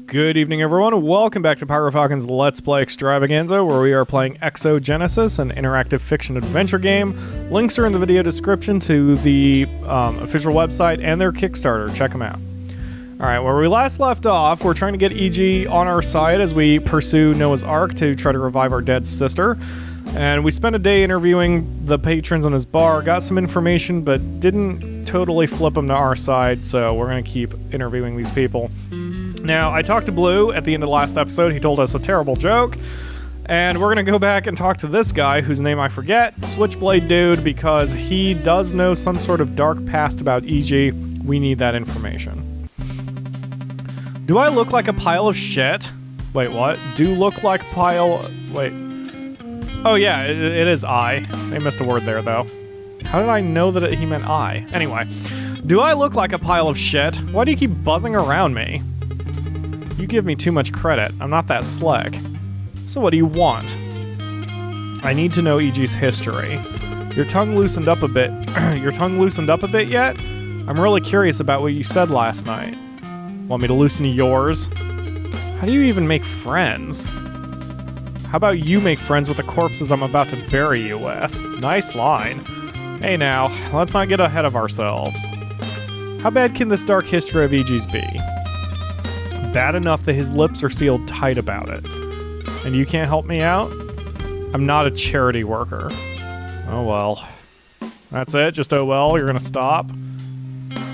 Good evening, everyone. Welcome back to PyroFalkon's Let's Play Extravaganza, where we are playing Exogenesis, an interactive fiction adventure game. Links are in the video description to the official website and their Kickstarter. Check them out. Alright, where we last left off, we're trying to get EG on our side as we pursue Noah's Ark to try to revive our dead sister. And we spent a day interviewing the patrons on his bar, got some information, but didn't totally flip them to our side, so we're going to keep interviewing these people. Now, I talked to Blue at the end of the last episode. He told us a terrible joke. And we're going to go back and talk to this guy, whose name I forget, Switchblade Dude, because he does know some sort of dark past about EG. We need that information. Do I look like a pile of shit? Wait, what? Do look like pile... Wait. Oh, yeah, it is I. They missed a word there, though. How did I know that he meant I? Anyway. Do I look like a pile of shit? Why do you keep buzzing around me? You give me too much credit. I'm not that slick. So what do you want? I need to know EG's history. Your tongue loosened up a bit. Your tongue loosened up a bit yet? I'm really curious about what you said last night. Want me to loosen yours? How do you even make friends? How about you make friends with the corpses I'm about to bury you with? Nice line. Hey now, let's not get ahead of ourselves. How bad can this dark history of EG's be? Bad enough that his lips are sealed tight about it. And you can't help me out? I'm not a charity worker. Oh well. That's it? Just oh well? You're gonna stop?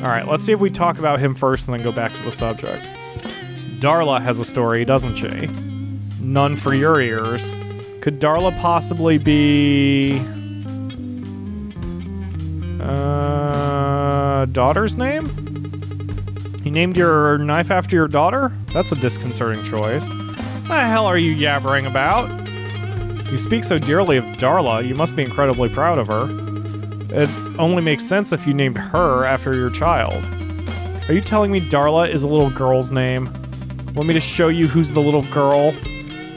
Alright, let's see if we talk about him first and then go back to the subject. Darla has a story, doesn't she? None for your ears. Could Darla possibly be... daughter's name? You named your knife after your daughter? That's a disconcerting choice. What the hell are you yabbering about? You speak so dearly of Darla, you must be incredibly proud of her. It only makes sense if you named her after your child. Are you telling me Darla is a little girl's name? Want me to show you who's the little girl?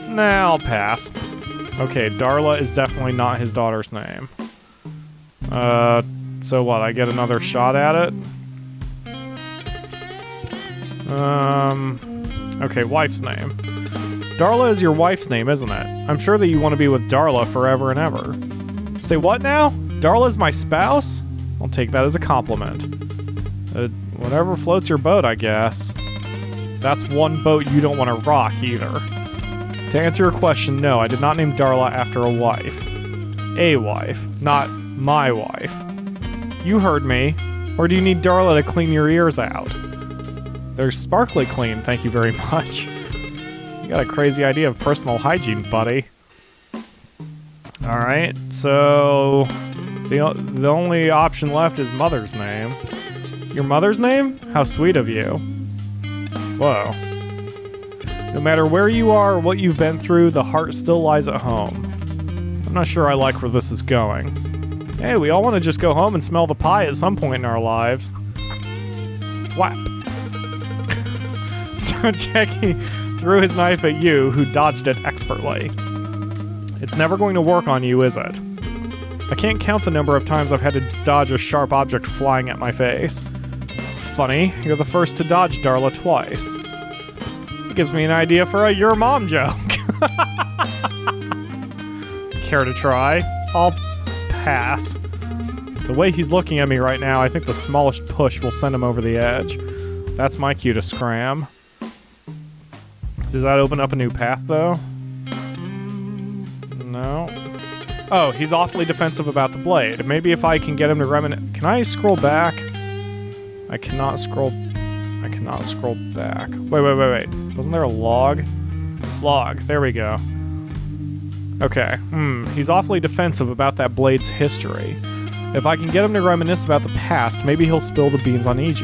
Nah, I'll pass. Okay, Darla is definitely not his daughter's name. So what, I get another shot at it? Okay, wife's name. Darla is your wife's name, isn't it? I'm sure that you want to be with Darla forever and ever. Say what now? Darla's my spouse? I'll take that as a compliment. Whatever floats your boat, I guess. That's one boat you don't want to rock, either. To answer your question, no, I did not name Darla after a wife. A wife, not my wife. You heard me. Or do you need Darla to clean your ears out? They're sparkly clean, thank you very much. You got a crazy idea of personal hygiene, buddy. Alright, so... The only option left is mother's name. Your mother's name? How sweet of you. Whoa. No matter where you are or what you've been through, the heart still lies at home. I'm not sure I like where this is going. Hey, we all want to just go home and smell the pie at some point in our lives. Flap. So Jackie threw his knife at you, who dodged it expertly. It's never going to work on you, is it? I can't count the number of times I've had to dodge a sharp object flying at my face. Funny, you're the first to dodge Darla twice. It gives me an idea for a your mom joke. Care to try? I'll pass. The way he's looking at me right now, I think the smallest push will send him over the edge. That's my cue to scram. Does that open up a new path, though? No. Oh, he's awfully defensive about the blade. Maybe if I can get him to reminisce... Can I scroll back? I cannot scroll back. Wait. Wasn't there a log? Log. There we go. Okay. He's awfully defensive about that blade's history. If I can get him to reminisce about the past, maybe he'll spill the beans on EG.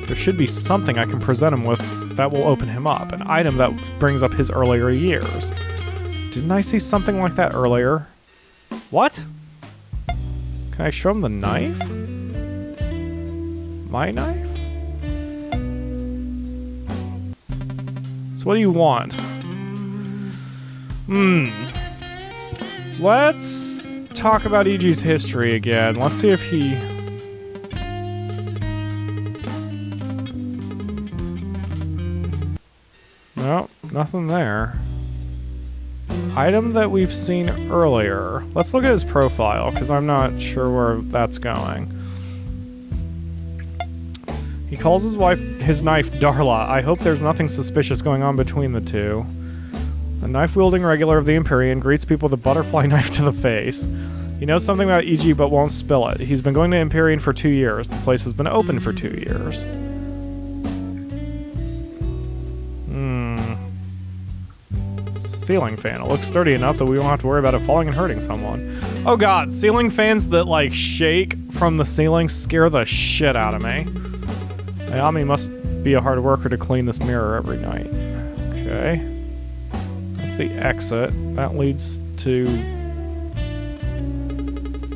There should be something I can present him with that will open him up. An item that brings up his earlier years. Didn't I see something like that earlier? What? Can I show him the knife? My knife? So what do you want? Let's talk about EG's history again. Let's see if he... Nope, nothing there. Item that we've seen earlier. Let's look at his profile, because I'm not sure where that's going. He calls his knife Darla. I hope there's nothing suspicious going on between the two. A knife-wielding regular of the Empyrean greets people with a butterfly knife to the face. He knows something about EG but won't spill it. He's been going to Empyrean for 2 years. The place has been open for 2 years. Ceiling fan. It looks sturdy enough that we won't have to worry about it falling and hurting someone. Oh god, ceiling fans that like shake from the ceiling scare the shit out of me. Ayami must be a hard worker to clean this mirror every night. Okay. That's the exit. That leads to...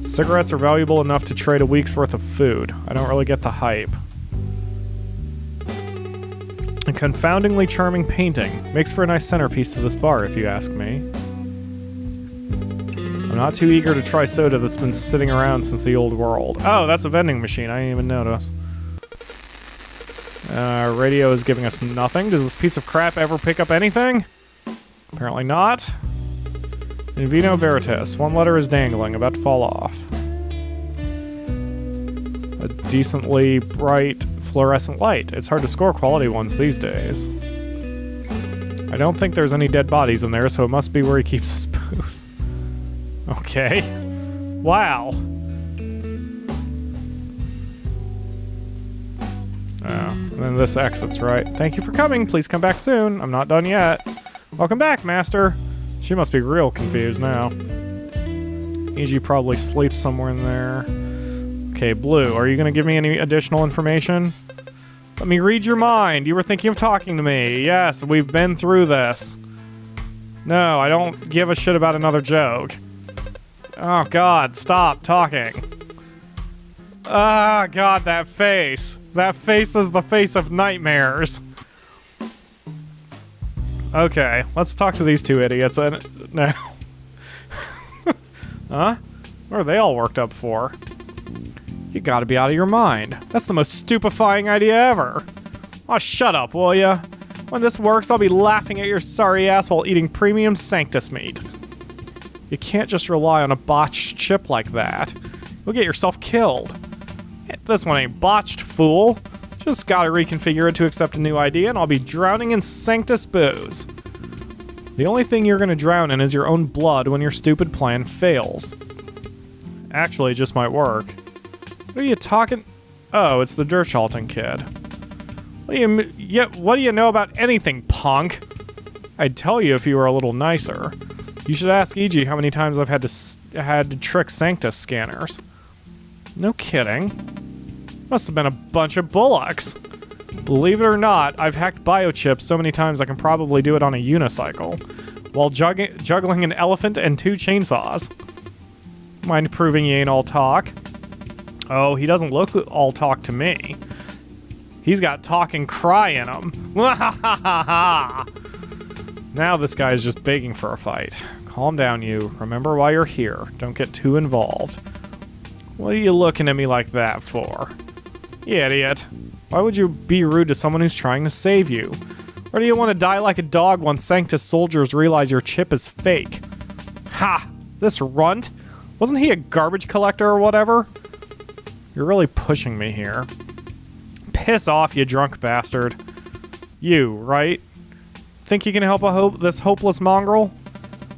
Cigarettes are valuable enough to trade a week's worth of food. I don't really get the hype. A confoundingly charming painting. Makes for a nice centerpiece to this bar, if you ask me. I'm not too eager to try soda that's been sitting around since the old world. Oh, that's a vending machine. I didn't even notice. Radio is giving us nothing. Does this piece of crap ever pick up anything? Apparently not. In Vino Veritas, one letter is dangling, about to fall off. A decently bright fluorescent light. It's hard to score quality ones these days. I don't think there's any dead bodies in there, so it must be where he keeps his booze. Okay. Wow. Oh, and then this exits, right? Thank you for coming. Please come back soon. I'm not done yet. Welcome back, Master. She must be real confused now. EG probably sleeps somewhere in there. Okay, Blue, are you going to give me any additional information? Let me read your mind. You were thinking of talking to me. Yes, we've been through this. No, I don't give a shit about another joke. Oh, God, stop talking. Ah, God, that face. That face is the face of nightmares. Okay, let's talk to these two idiots now. Huh? What are they all worked up for? You gotta be out of your mind. That's the most stupefying idea ever. Aw, shut up, will ya? When this works, I'll be laughing at your sorry ass while eating premium Sanctus meat. You can't just rely on a botched chip like that. You'll get yourself killed. This one ain't botched, fool. Just gotta reconfigure it to accept a new idea, and I'll be drowning in Sanctus booze. The only thing you're gonna drown in is your own blood when your stupid plan fails. Actually, it just might work. What are you talking? Oh, it's the Derchalton kid. What do you know about anything, punk? I'd tell you if you were a little nicer. You should ask EG how many times I've had to trick Sanctus scanners. No kidding. Must have been a bunch of bullocks. Believe it or not, I've hacked biochips so many times I can probably do it on a unicycle, while juggling an elephant and 2 chainsaws. Mind proving you ain't all talk? Oh, he doesn't look all talk to me. He's got talk and cry in him. Now this guy's just begging for a fight. Calm down, you. Remember why you're here. Don't get too involved. What are you looking at me like that for? You idiot. Why would you be rude to someone who's trying to save you? Or do you want to die like a dog once Sanctus soldiers realize your chip is fake? Ha! This runt? Wasn't he a garbage collector or whatever? You're really pushing me here. Piss off, you drunk bastard. You, right? Think you can help this hopeless mongrel?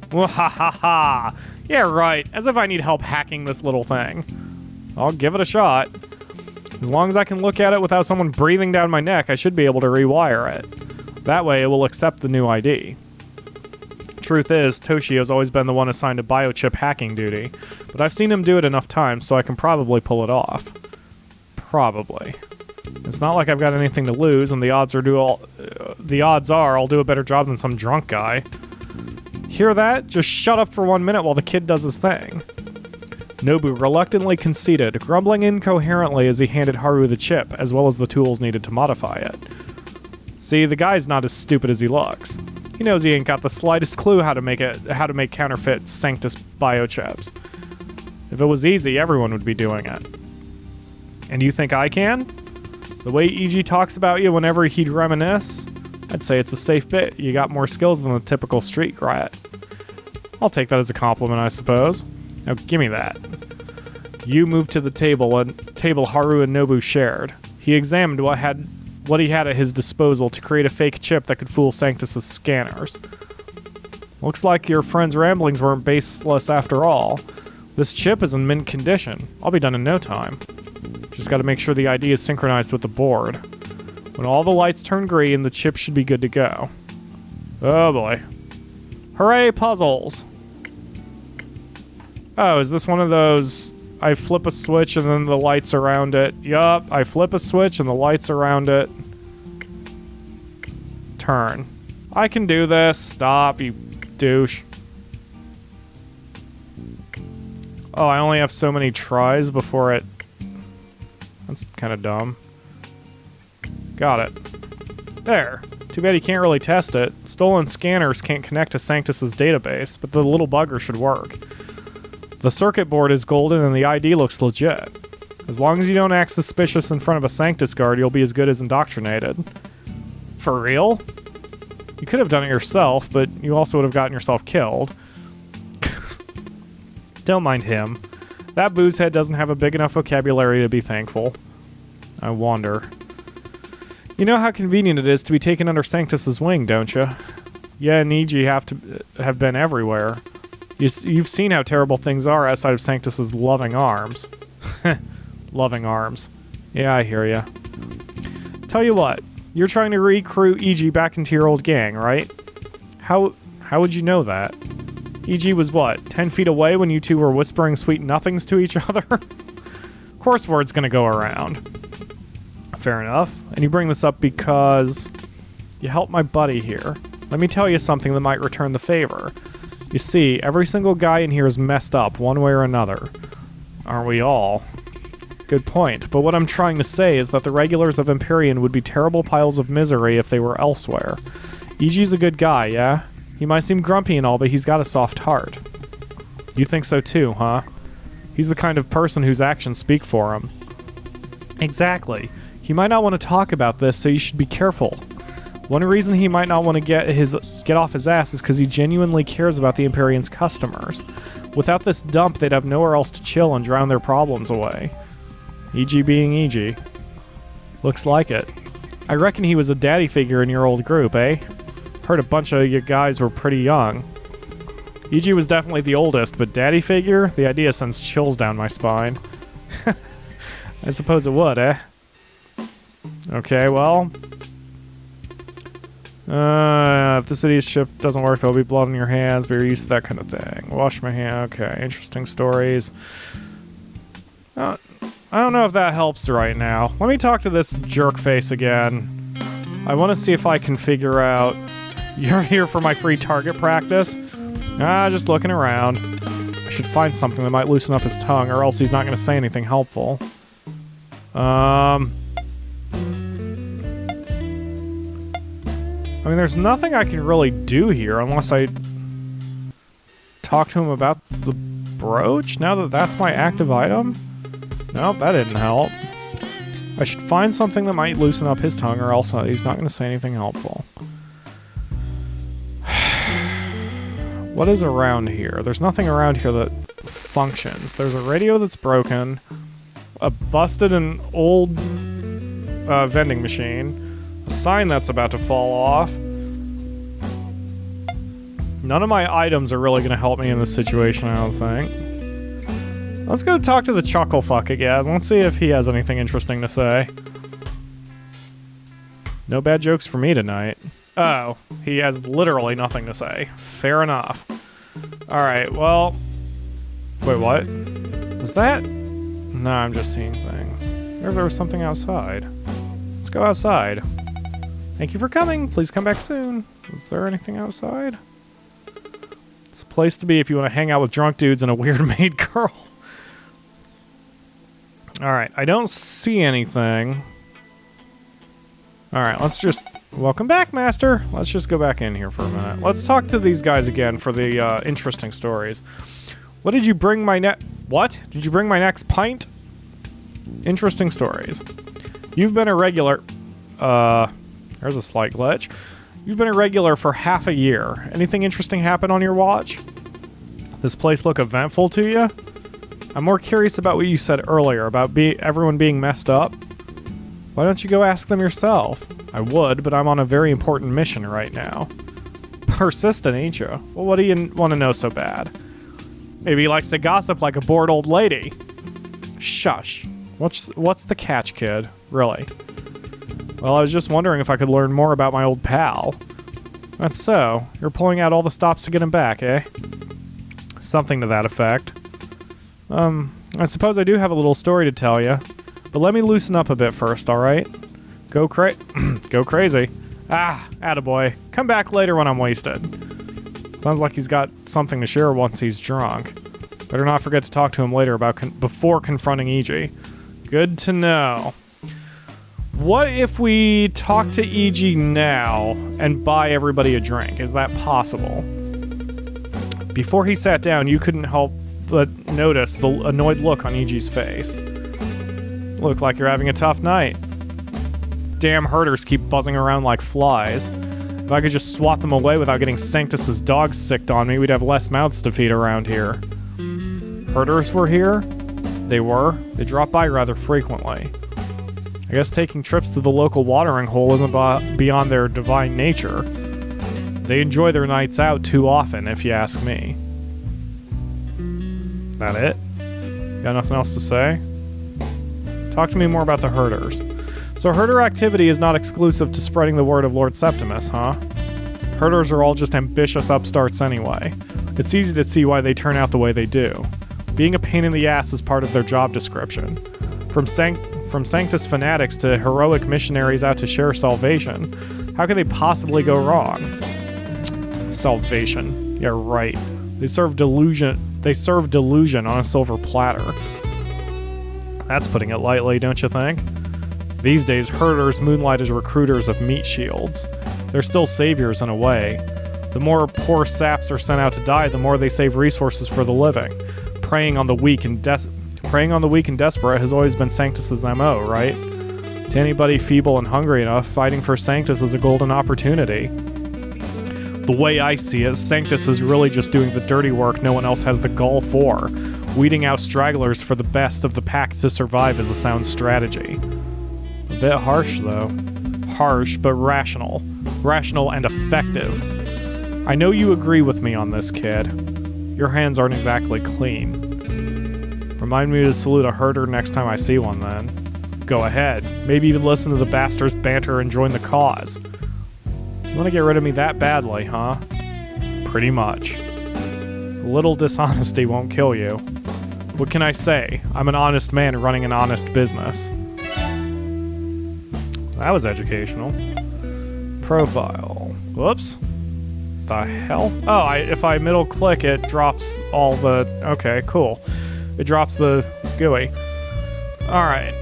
Wahahaha! Yeah, right. As if I need help hacking this little thing. I'll give it a shot. As long as I can look at it without someone breathing down my neck, I should be able to rewire it. That way, it will accept the new ID. Truth is, Toshio's always been the one assigned to biochip hacking duty, but I've seen him do it enough times, so I can probably pull it off. Probably. It's not like I've got anything to lose, and the odds are I'll do a better job than some drunk guy. Hear that? Just shut up for 1 minute while the kid does his thing. Nobu reluctantly conceded, grumbling incoherently as he handed Haru the chip, as well as the tools needed to modify it. See, the guy's not as stupid as he looks. He knows he ain't got the slightest clue how to make counterfeit Sanctus biochips. If it was easy, everyone would be doing it. And you think I can? The way EG talks about you whenever he'd reminisce? I'd say it's a safe bet. You got more skills than the typical street rat. I'll take that as a compliment, I suppose. Now give me that. You moved to the table, a table Haru and Nobu shared. He examined what he had at his disposal to create a fake chip that could fool Sanctus's scanners. Looks like your friend's ramblings weren't baseless after all. This chip is in mint condition. I'll be done in no time. Just gotta make sure the ID is synchronized with the board. When all the lights turn green, the chip should be good to go. Oh boy. Hooray, puzzles! Oh, is this one of those... I flip a switch and then the lights around it. Yup, I flip a switch and the lights around it turn. I can do this. Stop, you douche. Oh, I only have so many tries before it... That's kind of dumb. Got it. There. Too bad you can't really test it. Stolen scanners can't connect to Sanctus's database, but the little bugger should work. The circuit board is golden and the ID looks legit. As long as you don't act suspicious in front of a Sanctus guard, you'll be as good as indoctrinated. For real? You could have done it yourself, but you also would have gotten yourself killed. Don't mind him. That boozehead doesn't have a big enough vocabulary to be thankful. I wonder. You know how convenient it is to be taken under Sanctus's wing, don't you? Yeah, and Iji have been everywhere. You've seen how terrible things are outside of Sanctus's loving arms. Loving arms. Yeah, I hear ya. Tell you what, you're trying to recruit Iji back into your old gang, right? How would you know that? Iji was what, 10 feet away when you two were whispering sweet nothings to each other? Of course word's gonna go around. Fair enough. And you bring this up because you helped my buddy here. Let me tell you something that might return the favor. You see, every single guy in here is messed up one way or another. Aren't we all? Good point. But what I'm trying to say is that the regulars of Empyrean would be terrible piles of misery if they were elsewhere. Iji's a good guy, yeah? He might seem grumpy and all, but he's got a soft heart. You think so too, huh? He's the kind of person whose actions speak for him. Exactly. He might not want to talk about this, so you should be careful. One reason he might not want to get off his ass is because he genuinely cares about the Empyrean's customers. Without this dump, they'd have nowhere else to chill and drown their problems away. E.g. being E.g. Looks like it. I reckon he was a daddy figure in your old group, eh? Heard a bunch of you guys were pretty young. E.g. was definitely the oldest, but daddy figure? The idea sends chills down my spine. I suppose it would, eh? Okay, well... if the city's ship doesn't work, there'll be blood on your hands, but you're used to that kind of thing. Wash my hand. Okay, interesting stories. I don't know if that helps right now. Let me talk to this jerk face again. I want to see if I can figure out... You're here for my free target practice? Just looking around. I should find something that might loosen up his tongue, or else he's not going to say anything helpful. I mean, there's nothing I can really do here unless I talk to him about the brooch, now that that's my active item? Nope, that didn't help. I should find something that might loosen up his tongue, or else he's not going to say anything helpful. What is around here? There's nothing around here that functions. There's a radio that's broken, a busted and old vending machine, a sign that's about to fall off. None of my items are really going to help me in this situation, I don't think. Let's go talk to the Chucklefuck again. Let's see if he has anything interesting to say. No bad jokes for me tonight. Oh, he has literally nothing to say. Fair enough. Alright, well... Wait, what? Was that... No, I'm just seeing things. Maybe there was something outside. Let's go outside. Thank you for coming. Please come back soon. Was there anything outside? It's a place to be if you want to hang out with drunk dudes and a weird maid girl. Alright, I don't see anything. Alright, let's just... Welcome back, Master! Let's just go back in here for a minute. Let's talk to these guys again for the interesting stories. What did you bring my What? Did you bring my next pint? Interesting stories. You've been a regular... There's a slight glitch. You've been a regular for half a year. Anything interesting happen on your watch? This place look eventful to you? I'm more curious about what you said earlier about everyone being messed up. Why don't you go ask them yourself? I would, but I'm on a very important mission right now. Persistent, ain't you? Well, what do you want to know so bad? Maybe he likes to gossip like a bored old lady. Shush. What's the catch, kid? Really? Well, I was just wondering if I could learn more about my old pal. That's so. You're pulling out all the stops to get him back, eh? Something to that effect. I suppose I do have a little story to tell you. But let me loosen up a bit first, alright? Go crazy. Ah, attaboy. Come back later when I'm wasted. Sounds like he's got something to share once he's drunk. Better not forget to talk to him later before confronting E.G. Good to know. What if we talk to E.G. now and buy everybody a drink? Is that possible? Before he sat down, you couldn't help but notice the annoyed look on E.G.'s face. Look like you're having a tough night. Damn herders keep buzzing around like flies. If I could just swat them away without getting Sanctus's dogs sicked on me, we'd have less mouths to feed around here. Herders were here? They were. They dropped by rather frequently. I guess taking trips to the local watering hole isn't beyond their divine nature. They enjoy their nights out too often, if you ask me. That it? Got nothing else to say? Talk to me more about the herders. So herder activity is not exclusive to spreading the word of Lord Septimus, huh? Herders are all just ambitious upstarts anyway. It's easy to see why they turn out the way they do. Being a pain in the ass is part of their job description. From Sanctus fanatics to heroic missionaries out to share salvation, how can they possibly go wrong? Salvation. Yeah, right. They serve delusion on a silver platter. That's putting it lightly, don't you think? These days, herders moonlight as recruiters of meat shields. They're still saviors in a way. The more poor saps are sent out to die, the more they save resources for the living. Preying on the weak and desperate has always been Sanctus's MO, right? To anybody feeble and hungry enough, fighting for Sanctus is a golden opportunity. The way I see it, Sanctus is really just doing the dirty work no one else has the gall for. Weeding out stragglers for the best of the pack to survive is a sound strategy. A bit harsh, though. Harsh, but rational. Rational and effective. I know you agree with me on this, kid. Your hands aren't exactly clean. Remind me to salute a herder next time I see one, then. Go ahead. Maybe even listen to the bastards banter and join the cause. You want to get rid of me that badly, huh? Pretty much. A little dishonesty won't kill you. What can I say? I'm an honest man running an honest business. That was educational. Profile. Whoops. The hell? Oh, if I middle click, it drops all the... Okay, cool. It drops the GUI. Alright.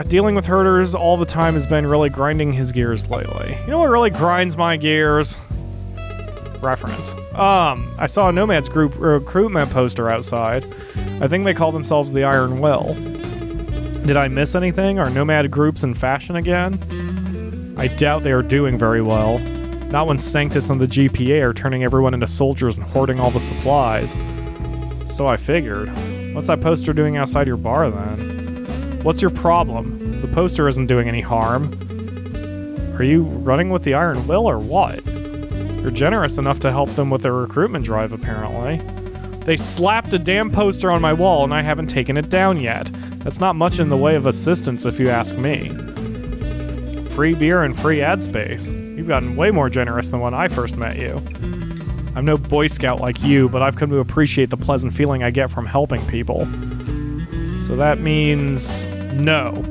Dealing with herders all the time has been really grinding his gears lately. You know what really grinds my gears? Reference. I saw a Nomads group recruitment poster outside. I think they call themselves the Iron Will. Did I miss anything? Are Nomad groups in fashion again? I doubt they are doing very well. Not when Sanctus and the GPA are turning everyone into soldiers and hoarding all the supplies. So I figured. What's that poster doing outside your bar, then? What's your problem? The poster isn't doing any harm. Are you running with the Iron Will or what? You're generous enough to help them with their recruitment drive, apparently. They slapped a damn poster on my wall and I haven't taken it down yet. That's not much in the way of assistance if you ask me. Free beer and free ad space. You've gotten way more generous than when I first met you. I'm no Boy Scout like you, but I've come to appreciate the pleasant feeling I get from helping people. So that means no.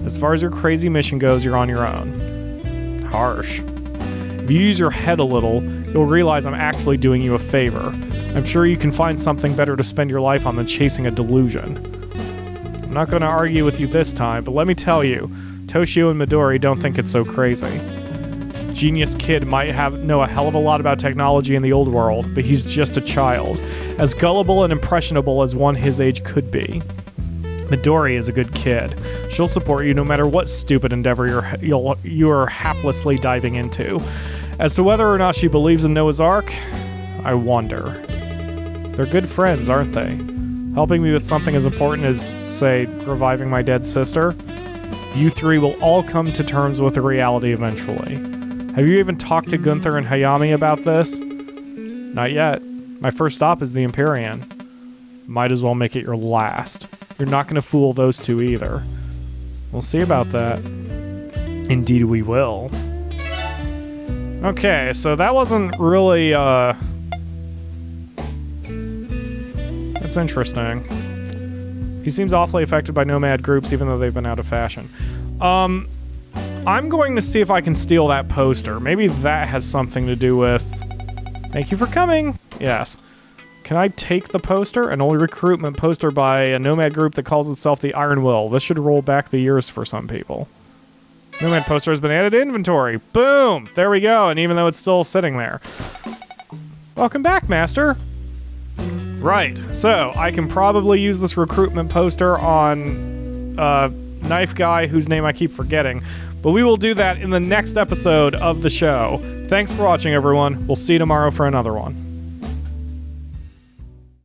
As far as your crazy mission goes, you're on your own. Harsh. If you use your head a little, you'll realize I'm actually doing you a favor. I'm sure you can find something better to spend your life on than chasing a delusion. I'm not going to argue with you this time, but let me tell you, Toshio and Midori don't think it's so crazy. Genius kid might know a hell of a lot about technology in the old world, but he's just a child, as gullible and impressionable as one his age could be. Midori is a good kid. She'll support you no matter what stupid endeavor you're haplessly diving into. As to whether or not she believes in Noah's Ark, I wonder. They're good friends, aren't they? Helping me with something as important as, say, reviving my dead sister? You three will all come to terms with the reality eventually. Have you even talked to Gunther and Hayami about this? Not yet. My first stop is the Empyrean. Might as well make it your last. You're not going to fool those two either. We'll see about that. Indeed we will. Okay, so that wasn't really, That's interesting. He seems awfully affected by nomad groups, even though they've been out of fashion. I'm going to see if I can steal that poster. Maybe that has something to do with... Thank you for coming! Yes. Can I take the poster? An old recruitment poster by a nomad group that calls itself the Iron Will. This should roll back the years for some people. Nomad poster has been added to inventory. Boom! There we go, and even though it's still sitting there. Welcome back, Master! Right, so I can probably use this recruitment poster on Knife Guy, whose name I keep forgetting. But we will do that in the next episode of the show. Thanks for watching, everyone. We'll see you tomorrow for another one.